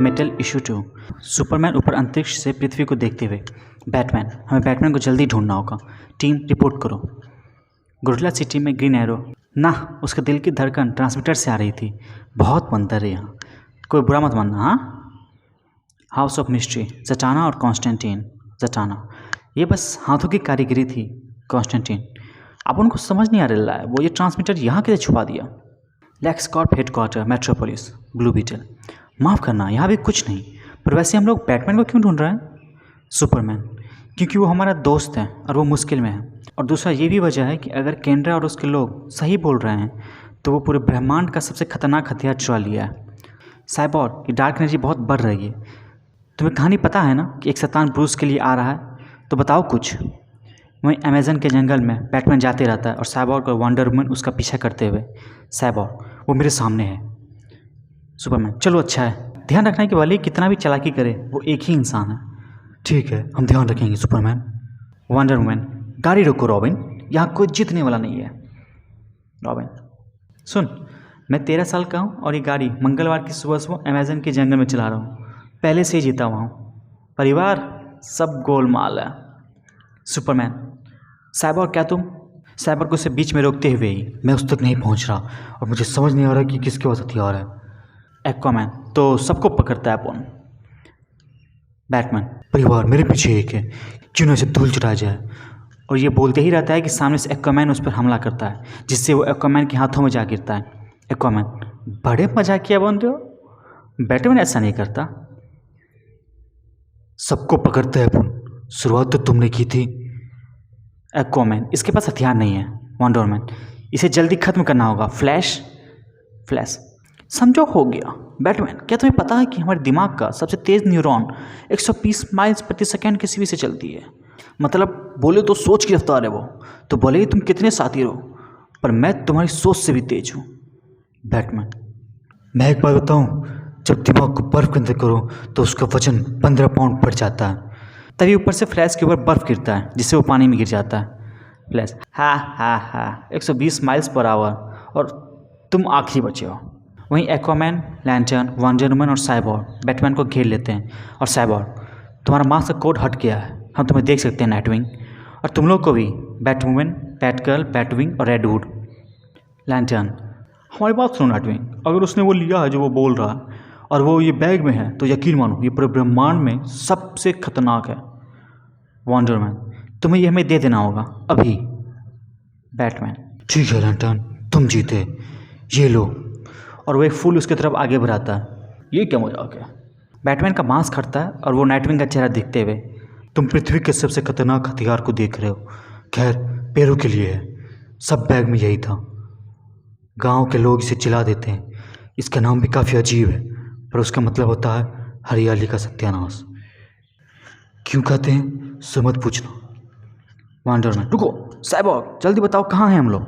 Metal issue 2। Superman ऊपर अंतरिक्ष से पृथ्वी को देखते हुए, बैटमैन, हमें बैटमैन को जल्दी ढूंढना होगा। टीम रिपोर्ट करो। गुर्जला सिटी में ग्रीन एरो ना, उसके दिल की धड़कन ट्रांसमीटर से आ रही थी। बहुत मंतर है यहाँ, कोई बुरा मत मानना। हाँ, हाउस ऑफ मिस्ट्री, जटाना और कॉन्स्टेंटीन। जटाना, ये बस हाथों की कारीगरी थी। कॉन्स्टेंटीन, अब उनको समझ नहीं आ रहा है वो ये ट्रांसमीटर यहाँ कैसे छुपा दिया। लेक्सकॉर्प हेडक्वार्टर, मेट्रोपोलिस, ब्लू बीटल। माफ़ करना, यहाँ भी कुछ नहीं, पर वैसे हम लोग बैटमैन को क्यों ढूंढ रहे हैं? सुपरमैन, क्योंकि वो हमारा दोस्त है और वो मुश्किल में है। और दूसरा ये भी वजह है कि अगर केंद्रा और उसके लोग सही बोल रहे हैं तो वो पूरे ब्रह्मांड का सबसे खतरनाक हथियार चुरा लिया है। साइबोर्ग की डार्क एनर्जी बहुत बढ़ रही है। तुम्हें कहानी पता है ना कि एक शैतान ब्रूस के लिए आ रहा है, तो बताओ कुछ। वहीं अमेज़न के जंगल में बैटमैन जाते रहता है और साइबोर्ग और वंडर वुमन उसका पीछा करते हुए। साइबोर्ग, वो मेरे सामने है। सुपरमैन, चलो अच्छा है, ध्यान रखना कि भले ही कितना भी चालाकी करे वो एक ही इंसान है। ठीक है, हम ध्यान रखेंगे सुपरमैन। वंडर वुमन, गाड़ी रोको रॉबिन, यहाँ कोई जीतने वाला नहीं है। रॉबिन, सुन, मैं 13 साल का हूँ और ये गाड़ी मंगलवार की सुबह सुबह अमेज़न के जंगल में चला रहा हूँ। पहले से ही जीता हुआ हूँ। परिवार सब गोलमाल है। सुपरमैन, साइबोर्ग, क्या तुम? साइबोर्ग को उसे बीच में रोकते हुए ही, मैं उस तक नहीं पहुँच रहा और मुझे समझ नहीं आ रहा कि किसके पास हथियार है। एक्वामैन, तो सबको पकड़ता है अपन। बैटमैन, परिवार मेरे पीछे एक है, क्यों ना इसे धूल चटाया जाए। और ये बोलते ही रहता है कि सामने से एक्वामैन उस पर हमला करता है, जिससे वो एक्वामैन के हाथों में जा गिरता है। एक्वामैन, बड़े मजाकिया बनते हो, बैटमैन ऐसा नहीं करता। सबको पकड़ते हैं अपन, शुरुआत तो तुमने की थी। एक्वामैन, इसके पास हथियार नहीं है। वंडर वुमन, इसे जल्दी खत्म करना होगा। फ्लैश, समझो हो गया। बैटमैन, क्या तुम्हें पता है कि हमारे दिमाग का सबसे तेज़ न्यूरॉन 120 माइल्स प्रति सेकंड की स्पीड से चलती है? मतलब बोले तो सोच की रफ्तार है वो। तो भले ही तुम कितने साथी रहो, पर मैं तुम्हारी सोच से भी तेज हूँ। बैटमैन, मैं एक बात बताऊँ, जब दिमाग को बर्फ़ के अंदर करो तो उसका वजन 15 पाउंड बढ़ जाता है। तभी ऊपर से फ्लैश के ऊपर बर्फ़ गिरता है, जिससे वो पानी में गिर जाता है। फ्लैश, हाँ 120 माइल्स पर आवर, और तुम आखिरी बचे हो। वहीं एक्वामैन, लैंटर्न, वंडर वुमन और साइबोर्ग बैटमैन को घेर लेते हैं। और साइबोर्ग, तुम्हारा मास्क का कोट हट गया है, हम तुम्हें देख सकते हैं नाइटविंग, और तुम लोग को भी, बैटवुमन, बैटगर्ल, बैटविंग और रेडवुड। लैंटर्न, हमारी बात सुनो नाइटविंग, अगर उसने वो लिया है जो वो बोल रहा है और वो ये बैग में है, तो यकीन मानो ये पूरे ब्रह्मांड में सबसे खतरनाक है। वंडर वुमन, तुम्हें ये हमें दे देना होगा अभी। बैटमैन, ठीक है लैंटर्न, तुम जीते, ये लो। और वो एक फूल उसकी तरफ आगे बढ़ाता है। ये क्या मजाक है? बैटमैन का मास्क हटता है और वो नाइटविंग का चेहरा देखते हुए, तुम पृथ्वी के सबसे खतरनाक हथियार को देख रहे हो। खैर, पैरों के लिए है, सब बैग में यही था। गांव के लोग इसे चिल्ला देते हैं, इसका नाम भी काफ़ी अजीब है, पर उसका मतलब होता है हरियाली का सत्यानाश। क्यों कहते हैं सो मत पूछना। वंडरमैन, रुको साइबोर्ग, जल्दी बताओ कहाँ हैं हम लोग।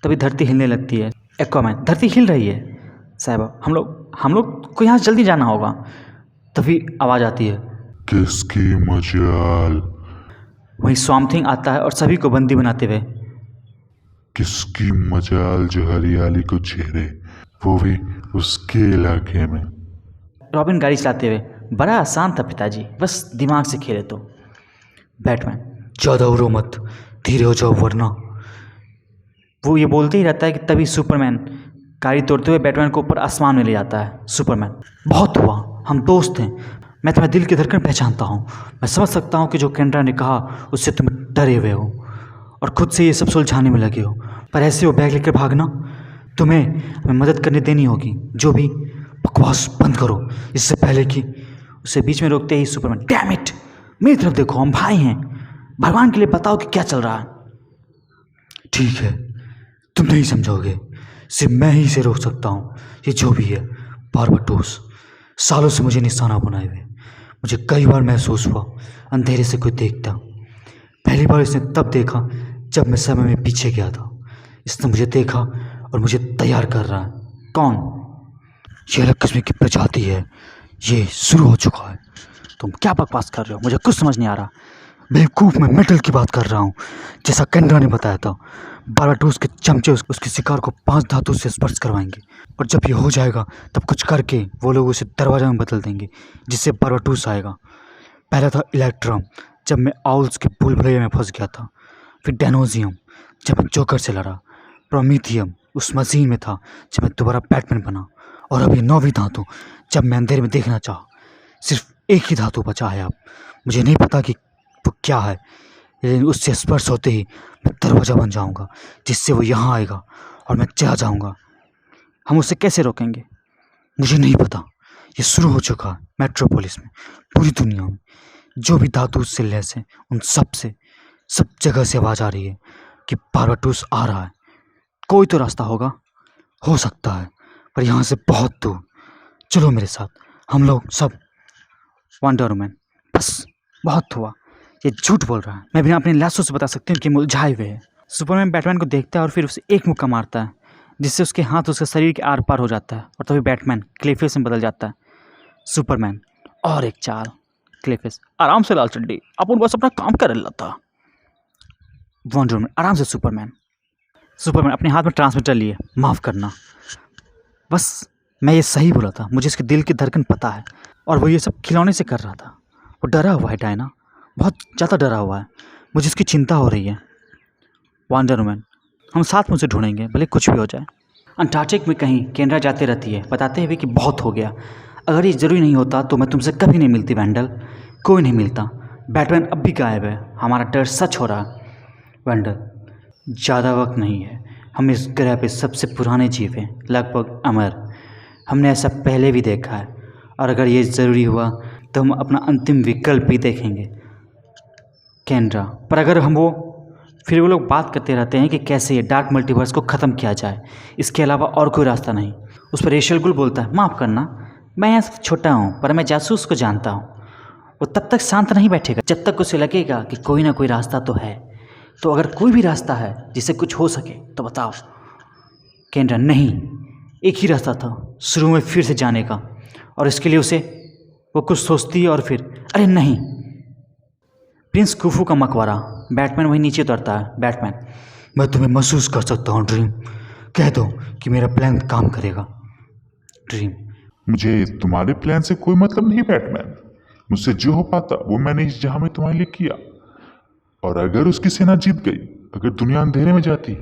तभी धरती हिलने लगती है। एक्वामैन, धरती हिल रही है। साइबोर्ग, हम लोग को यहाँ जल्दी जाना होगा। तभी आवाज़ आती है, किसकी मजाल। वहीं स्वैम्प थिंग आता है और सभी को बंदी बनाते हुए, किसकी मजाल जो हरियाली को चेहरे, वो भी उसके इलाके में। रॉबिन गाड़ी चलाते हुए, बड़ा आसान था पिताजी, बस दिमाग से खेले तो। बैटमैन, ज़्यादा उड़ो मत, धीरे हो जाओ वरना। वो ये बोलते ही रहता है कि तभी सुपरमैन गाड़ी तोड़ते हुए बैटमैन को ऊपर आसमान में ले जाता है। सुपरमैन, बहुत हुआ, हम दोस्त हैं, मैं तुम्हारे दिल की धड़कन पहचानता हूँ। मैं समझ सकता हूँ कि जो केंद्रा ने कहा उससे तुम डरे हुए हो और खुद से ये सब सुलझाने में लगे हो, पर ऐसे वो बैग लेकर भागना, तुम्हें हमें मदद करने देनी होगी। जो भी, बकवास बंद करो, इससे पहले कि। उसे बीच में रोकते ही सुपरमैन, डैम इट, मेरी तरफ देखो, हम भाई हैं, भगवान के लिए बताओ कि क्या चल रहा है। ठीक है, तुम नहीं समझोगे, सिर्फ मैं ही इसे रोक सकता हूँ। ये जो भी है, बारबटोस सालों से मुझे निशाना बनाए हुए। मुझे कई बार महसूस हुआ अंधेरे से कोई देखता। पहली बार इसने तब देखा जब मैं समय में पीछे गया था। इसने मुझे देखा और मुझे तैयार कर रहा है। कौन? ये अलग किस्म की प्रजाति है, ये शुरू हो चुका है। तुम क्या बकवास कर रहे हो? मुझे कुछ समझ नहीं आ रहा। बेवकूफ़, मैं मेटल की बात कर रहा हूँ, जैसा केंद्रा ने बताया था। बारबाटूस के चमचे उसके शिकार को 5 धातु से स्पर्श करवाएंगे और जब ये हो जाएगा तब कुछ करके वो लोग उसे दरवाजा में बदल देंगे जिससे बारबाटूस आएगा। पहला था इलेक्ट्रम, जब मैं आउल्स के भूल भुलैया में फंस गया था। फिर डेनोजियम, जब मैं जोकर से लड़ा। प्रोमीथियम, उस मशीन में था जब मैं दोबारा बैटमैन बना। और अब ये 9वीं धातु, जब मैं अंधेरे में देखना चाहा। सिर्फ एक ही धातु बचा है अब। मुझे नहीं पता कि वो क्या है, लेकिन उससे स्पर्श होते ही मैं दरवाजा बन जाऊंगा जिससे वो यहाँ आएगा और मैं चला जाऊंगा। हम उसे कैसे रोकेंगे मुझे नहीं पता। ये शुरू हो चुका है मेट्रोपोलिस में, पूरी दुनिया में। जो भी धातु उससे लैस है उन सब जगह से आवाज़ आ रही है कि बारबाटूस आ रहा है। कोई तो रास्ता होगा, हो सकता है, पर यहाँ से बहुत दूर। चलो मेरे साथ, हम लोग सब। वंडर वुमन, बस बहुत हुआ, ये झूठ बोल रहा है। मैं बिना अपने लाशों से बता सकती हूँ कि मुरझाए हुए है। सुपरमैन बैटमैन को देखता है और फिर उसे एक मुक्का मारता है जिससे उसके हाथ उसके शरीर के आर पार हो जाता है और तभी बैटमैन क्लेफेस में बदल जाता है। सुपरमैन, और एक चाल। क्लेफेस, आराम से लाल चड्डी, अपन बस अपना काम कर लेता। वंडर वुमन, आराम से सुपरमैन। सुपरमैन अपने हाथ में ट्रांसमीटर लिए, माफ़ करना, बस मैं ये सही बोला था। मुझे इसके दिल की धड़कन पता है और वो ये सब खिलौने से कर रहा था। वो डरा हुआ है डायना, बहुत ज़्यादा डरा हुआ है। मुझे इसकी चिंता हो रही है। वंडर वुमन, हम साथ में उसे ढूंढेंगे भले कुछ भी हो जाए। अंटार्कटिक में कहीं केनरा जाते रहती है, बताते हुए कि बहुत हो गया। अगर ये ज़रूरी नहीं होता तो मैं तुमसे कभी नहीं मिलती वैंडल, कोई नहीं मिलता। बैटमैन अब भी गायब है, हमारा डर सच हो रहा है। वैंडल, ज़्यादा वक्त नहीं है, हम इस ग्रह पे सबसे पुराने जीव हैं, लगभग अमर। हमने ऐसा पहले भी देखा है और अगर ये ज़रूरी हुआ तो हम अपना अंतिम विकल्प भी देखेंगे, केनरा। पर अगर हम फिर वो लोग बात करते रहते हैं कि कैसे ये डार्क मल्टीवर्स को ख़त्म किया जाए, इसके अलावा और कोई रास्ता नहीं। उस पर रेशल गुल बोलता है, माफ़ करना, मैं यहाँ से छोटा हूँ पर मैं जासूस को जानता हूँ। वो तब तक शांत नहीं बैठेगा जब तक उसे लगेगा कि कोई ना कोई रास्ता तो है। तो अगर कोई भी रास्ता है जिससे कुछ हो सके तो बताओ। केनरा, नहीं, एक ही रास्ता था शुरू में फिर से जाने का, और इसके लिए उसे वो कुछ सोचती है और फिर अरे नहीं। प्रिंस कुफू का मकबरा। बैटमैन वहीं नीचे उतरता है। बैटमैन, मैं तुम्हें महसूस कर सकता हूँ ड्रीम, कह दो कि मेरा प्लान काम करेगा। ड्रीम, मुझे तुम्हारे प्लान से कोई मतलब नहीं बैटमैन। मुझसे जो हो पाता वो मैंने इस जहां में तुम्हारे लिए किया। और अगर उसकी सेना जीत गई, अगर दुनिया अंधेरे में जाती,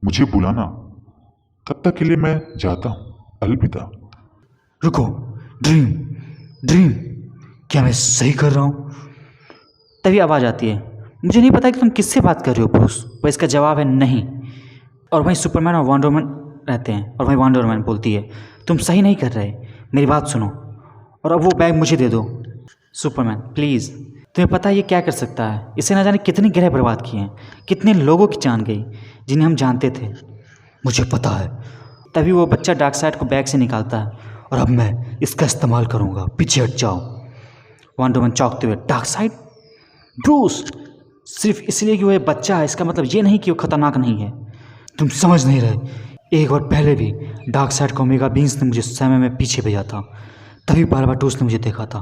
मुझे बुलाना। तब तक के लिए मैं जाता हूँ, अलविदा। रुको, ड्रीम, ड्रीम, क्या मैं सही कर रहा हूँ? तभी आवाज़ आती है, मुझे नहीं पता कि तुम किससे बात कर रहे हो ब्रूस। पर इसका जवाब है नहीं। और वहीं सुपरमैन और वंडर वुमन रहते हैं और वहीं वंडर वुमन बोलती है, तुम सही नहीं कर रहे, मेरी बात सुनो और अब वो बैग मुझे दे दो। सुपरमैन, प्लीज़, तुम्हें पता है ये क्या कर सकता है? इसे ना जाने कितने ग्रह बर्बाद किए हैं, कितने लोगों की जान गई जिन्हें हम जानते थे। मुझे पता है। तभी वो बच्चा डार्कसाइड को बैग से निकालता है और अब मैं इसका इस्तेमाल करूँगा, पीछे हट जाओ। वंडर वुमन चौंकते हुए, डार्कसाइड? ब्रूस, सिर्फ इसलिए कि वो एक बच्चा है इसका मतलब ये नहीं कि वो खतरनाक नहीं है। तुम समझ नहीं रहे। एक बार पहले भी डार्कसाइड का ओमेगा बीन्स ने मुझे समय में पीछे भेजा था, तभी बारबाटूस ने मुझे देखा था।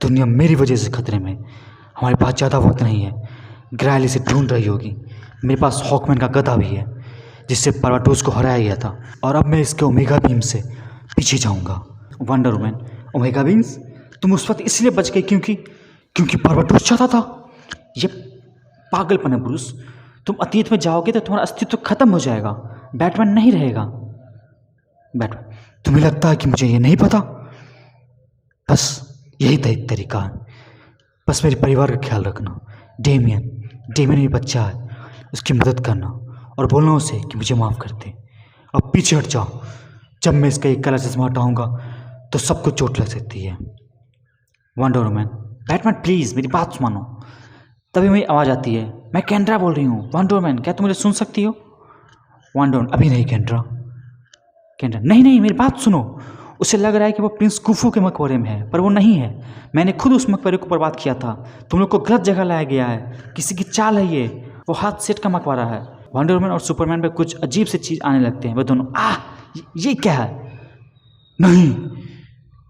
दुनिया मेरी वजह से खतरे में। हमारे पास ज़्यादा वक्त नहीं है। ग्राइल इसे ढूंढ रही होगी। मेरे पास हॉकमैन का गदा भी है जिससे बारबाटूस को हराया गया था, और अब मैं इसके ओमेगा बीम से पीछे जाऊंगा। Wonder woman, omega beams? तुम उस वक्त इसलिए बच गई क्योंकि बारबाटूस चाहता था? ये पागलपन है ब्रूस। तुम अतीत में जाओगे तो तुम्हारा अस्तित्व खत्म हो जाएगा, बैटमैन नहीं रहेगा। बैटमैन, तुम्हें लगता है कि मुझे ये नहीं पता? बस यही तो एक तरीका है। बस मेरे परिवार का ख्याल रखना। डेमियन भी बच्चा है, उसकी मदद करना और बोलना उसे कि मुझे माफ़ कर दे। अब पीछे हट जाओ। जब मैं इसका एक काला चश्मा हटाऊंगा तो सबको चोट लग सकती है। वंडर वुमन, बैटमैन प्लीज़ मेरी बात मानो। तभी मेरी आवाज़ आती है, मैं केनरा बोल रही हूँ। वंडर वुमन, क्या तुम मुझे सुन सकती हो? वंडर वुमन, अभी नहीं केनरा। नहीं, मेरी बात सुनो। उसे लग रहा है कि वो प्रिंस कुफू के मकबरे में है, पर वो नहीं है। मैंने खुद उस मकबरे को बर्बाद किया था। तुम लोग को गलत जगह लाया गया है, किसी की चाल है ये। वो हाथ सेट का मकबरा है। वंडर वुमन और सुपरमैन पे कुछ अजीब से चीज़ आने लगते हैं। वे दोनों, ये क्या है? नहीं।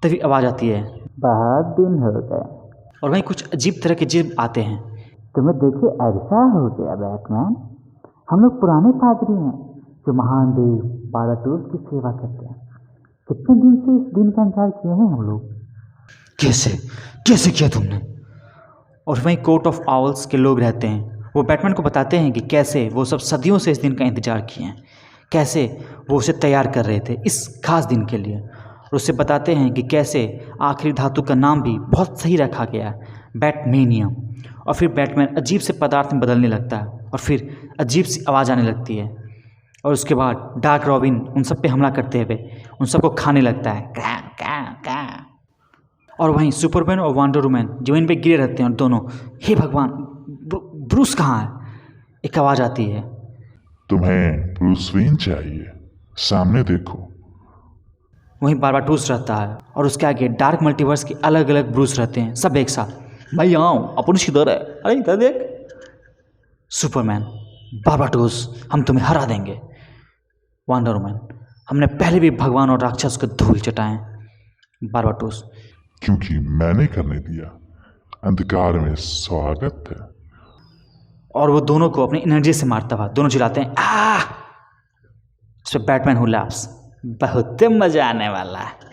तभी आवाज़ आती है, बहुत दिन हो गए। और वहीं कुछ अजीब तरह के जीव आते हैं। तुम्हें देखे ऐसा हो गया बैटमैन, हम लोग पुराने पादरी हैं जो महान देव बाराटूस की सेवा करते हैं। कितने दिन से इस दिन का इंतजार किए हैं हम लोग। कैसे कैसे किया तुमने? और वहीं कोर्ट ऑफ आउल्स के लोग रहते हैं, वो बैटमैन को बताते हैं कि कैसे वो सब सदियों से इस दिन का इंतजार किए हैं, कैसे वो उसे तैयार कर रहे थे इस खास दिन के लिए। और उससे बताते हैं कि कैसे आखिरी धातु का नाम भी बहुत सही रखा गया है, बैटमेनियम। और फिर बैटमैन अजीब से पदार्थ में बदलने लगता है और फिर अजीब सी आवाज़ आने लगती है और उसके बाद डार्क रॉबिन उन सब पे हमला करते हुए उन सबको खाने लगता है। कै कै कै। और वहीं सुपरमैन और वंडर वुमन जमीन पे गिरे रहते हैं और दोनों, हे भगवान ब्रूस कहाँ है? एक आवाज़ आती है, तुम्हें ब्रूस वेन चाहिए, सामने देखो। वहीं बारबाटूस रहता है और उसके आगे डार्क मल्टीवर्स के अलग अलग ब्रूस रहते हैं, सब एक साथ। मैं यहाँ हूँ, अपन किधर है? अरे इधर देख। सुपरमैन, बारबाटूस हम तुम्हें हरा देंगे। वंडर वुमन, हमने पहले भी भगवान और राक्षस को धूल चटाए। बारबाटूस, क्योंकि मैंने करने दिया, अंधकार में स्वागत है। और वो दोनों को अपनी एनर्जी से मारता हुआ दोनों चिल्लाते हैं, आ! उस पर बैटमैन हु लैप्स, बहुत मजा आने वाला है।